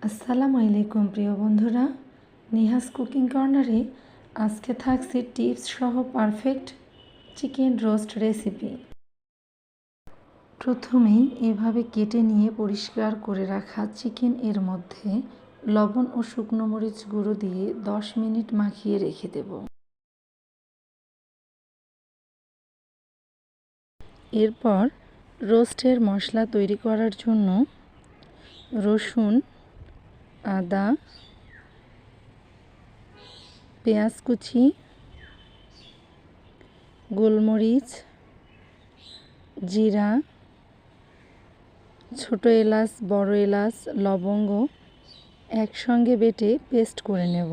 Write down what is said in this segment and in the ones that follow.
আসসালামু আলাইকুম প্রিয় বন্ধুরা, নেহাস কুকিং কর্নারে আজকে থাকছে টিপস সহ পারফেক্ট চিকেন রোস্ট রেসিপি। প্রথমেই এভাবে কেটে নিয়ে পরিষ্কার করে রাখা চিকেন এর মধ্যে লবণ ও শুকনো মরিচ গুঁড়ো দিয়ে 10 মিনিট মাখিয়ে রেখে দেব। এরপর রোস্টের মশলা তৈরি করার জন্য রসুন, আদা, পেঁয়াজ কুচি, গোলমরিচ, জিরা, ছোট এলাচ, বড় এলাচ, লবঙ্গ একসঙ্গে বেটে পেস্ট করে নেব।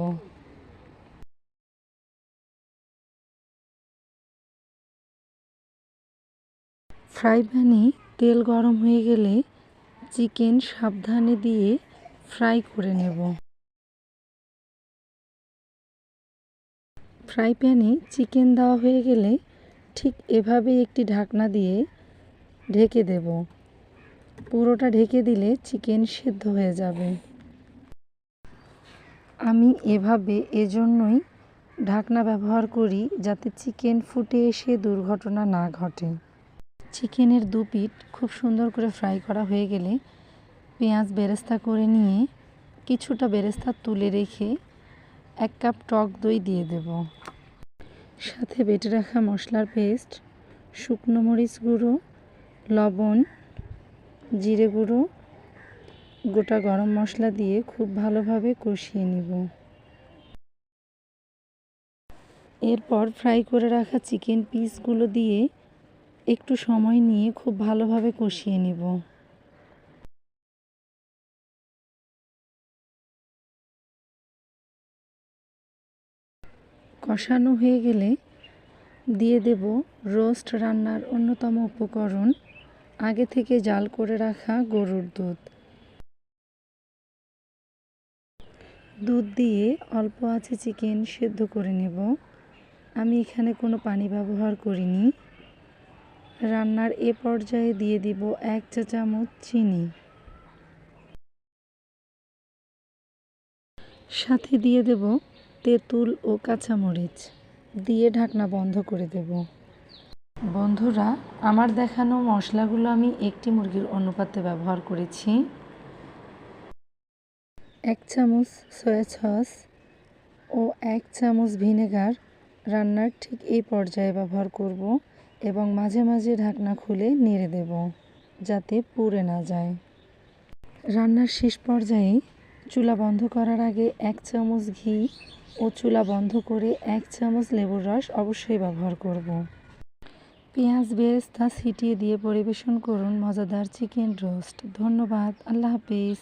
ফ্রাই প্যানে তেল গরম হয়ে গেলে চিকেন সাবধানে দিয়ে ফ্রাই করে নেব। ফ্রাই প্যানে চিকেন দেওয়া হয়ে গেলে ঠিক এভাবে একটি ঢাকনা দিয়ে ঢেকে দেব। পুরোটা ঢেকে দিলে চিকেন সেদ্ধ হয়ে যাবে। আমি এভাবে এজন্যই ঢাকনা ব্যবহার করি যাতে চিকেন ফুটে এসে দুর্ঘটনা না ঘটে। চিকেনের দু পিঠ খুব সুন্দর করে ফ্রাই করা হয়ে গেলে পেঁয়াজ বেরেস্তা করে নিয়ে কিছুটা বেরেস্তা তুলে রেখে 1 কাপ টক দই দিয়ে দেব। সাথে বেটে রাখা মশলার পেস্ট, শুকনো মরিচ গুঁড়ো, লবণ, জিরে গুঁড়ো, গোটা গরম মশলা দিয়ে খুব ভালোভাবে কষিয়ে নিব। এরপর ফ্রাই করে রাখা চিকেন পিসগুলো দিয়ে একটু সময় নিয়ে খুব ভালোভাবে কষিয়ে নিব। কষানো হয়ে গেলে দিয়ে দেব রোস্ট রান্নার অন্যতম উপকরণ, আগে থেকে জাল করে রাখা গরুর দুধ। দুধ দিয়ে অল্প আঁচে চিকেন সেদ্ধ করে নেব। আমি এখানে কোনো পানি ব্যবহার করিনি। রান্নার এ পর্যায়ে দিয়ে দিব 1 চা চামচ চিনি। সাথে দিয়ে দেব তেঁতুল ও কাঁচামরিচ, দিয়ে ঢাকনা বন্ধ করে দেব। বন্ধুরা, আমার দেখানো মশলাগুলো আমি একটি মুরগির অনুপাতে ব্যবহার করেছি। 1 চামচ সয়া সস ও 1 চামচ ভিনেগার রান্নার ঠিক এই পর্যায়ে ব্যবহার করব এবং মাঝে মাঝে ঢাকনা খুলে নেড়ে দেব যাতে পুড়ে না যায়। রান্নার শেষ পর্যায়ে চুলা বন্ধ করার আগে 1 চামচ ঘি ও চুলা বন্ধ করে 1 চামচ লেবুর রস অবশ্যই ব্যবহার করব। পেঁয়াজ বেরেস্তা ছিটিয়ে দিয়ে পরিবেশন করুন মজাদার চিকেন রোস্ট। ধন্যবাদ। আল্লাহ হাফেজ।